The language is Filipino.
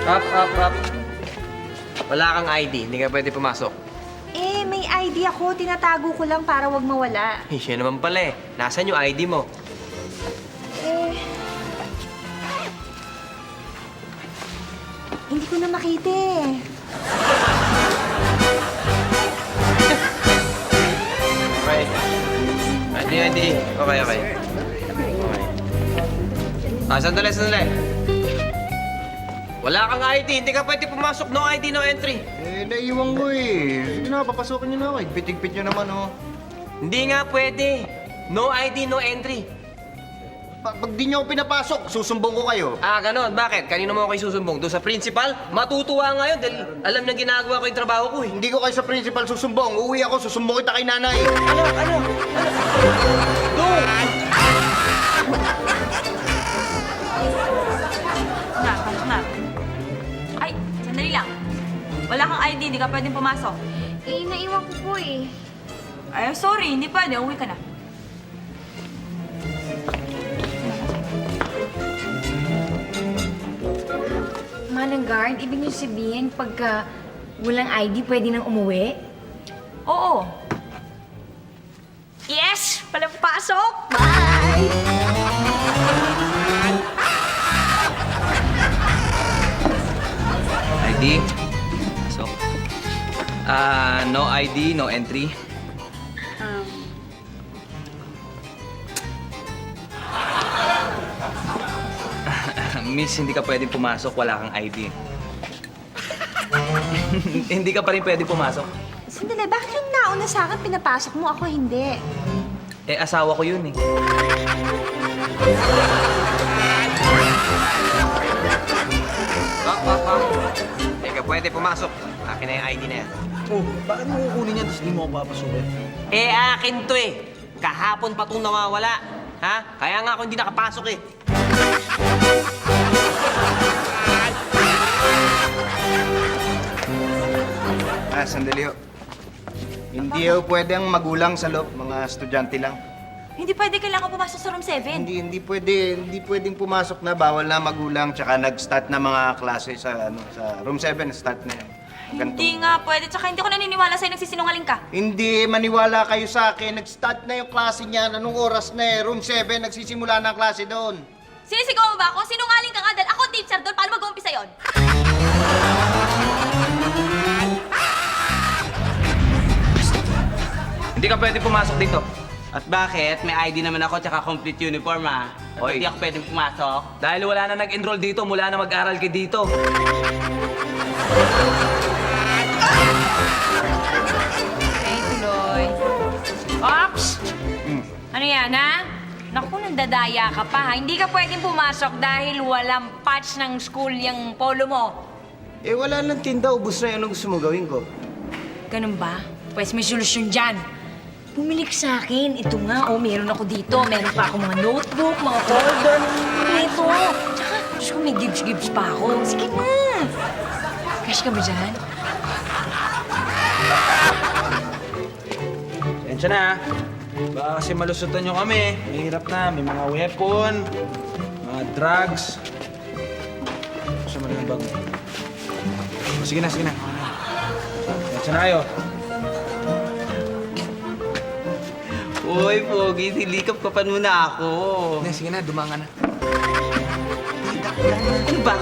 Up. Wala kang ID, hindi ka pwede pumasok. Eh, may ID ako. Tinatago ko lang para wag mawala. Eh, siya naman pala eh. Nasaan yung ID mo? Eh... Hindi ko na makita eh. Okay. ID. Okay. Sandali. Wala kang ID, hindi ka pwede pumasok. No ID, no entry. Eh, naiiwan ko eh. Sige na, papasokin niyo na ako. Pitig-pit niyo naman, oh. Hindi nga pwede. No ID, no entry. Pag di niyo ako pinapasok, susumbong ko kayo. Ah, ganon. Bakit? Kanino mo ako isusumbong? Doon sa principal? Matutuwa ngayon dahil alam na ginagawa ko yung trabaho ko eh. Hindi ko kayo sa principal susumbong. Uuwi ako, susumbong kita kay nanay. Ano? Doon! Pasok na. Ay, sandali lang. Wala kang ID, hindi ka pwedeng pumasok. Eh, naiwan ko po eh. Ay, sorry, hindi pwede. Uwi ka na. Manang guard, ibig niyo sabihin pagka walang ID, pwede nang umuwi? Oo. Yes! Palapasok! Bye! ID. Pasok. No ID, no entry. Miss, hindi ka pwedeng pumasok, wala kang ID. Hindi ka pa rin pwedeng pumasok. Sandali, bakit yung nauna sa akin pinapasok mo, ako hindi? Eh, asawa ko yun eh. Pak. Hindi ka pwede pumasok. Akin na yung ID na yan. Oh, bakit mo kukunin yan tapos di mo ako papasukin? Eh, akin to eh. Kahapon pa itong nawawala. Ha? Kaya nga ako hindi nakapasok eh. Sandali ho. Hindi ho pwede ang magulang sa loob, mga estudyante lang. Hindi pwede kailangan pumasok sa room 7. Hindi pwedeng pumasok na, bawal na magulang, tsaka nag-start na mga klase sa room 7, start na yan. Hindi nga pwede. Tsaka hindi ko naniniwala sa'yo nagsisinungaling ka. Hindi, maniwala kayo sa akin. Nag-start na yung klase niyan. Anong oras na eh? Room 7, nagsisimula na ang klase doon. Sinisigaw mo ba ako? Sinungaling ka nga dahil ako teacher doon. Paano mag-uumpisa yun? Hindi ka pwede pumasok dito. At bakit? May ID naman ako tsaka complete uniform ah. At Hoy. hindi ako pwedeng pumasok. Dahil wala na nag-enroll dito, mula na mag-aral ka dito. Okay, tuloy. Ops! Ano yan, ha? Naku, nandadaya ka pa, ha? Hindi ka pwedeng pumasok dahil walang patch ng school yung polo mo. Eh, wala nang tinda. Ubus na yun. Anong gusto mo gawin ko? Ganun ba? Pwes may solusyon dyan. Bumili ka sa akin. Ito nga, oh, meron ako dito. Meron pa ako mga notebook, mga folder. Ito. Tsaka, Diyos ko, may gibbs pa ako. Sige na. Cash ka ba dyan? Tensya na. Baka kasi malusutan nyo kami. Mahirap na. May mga weapon, mga drugs. Gusto mo rin yung bag. Sige na. Tensya na kayo. Uy, Pogi, silikap ka pa muna ako. Sige na, dumangan na. Ano ba?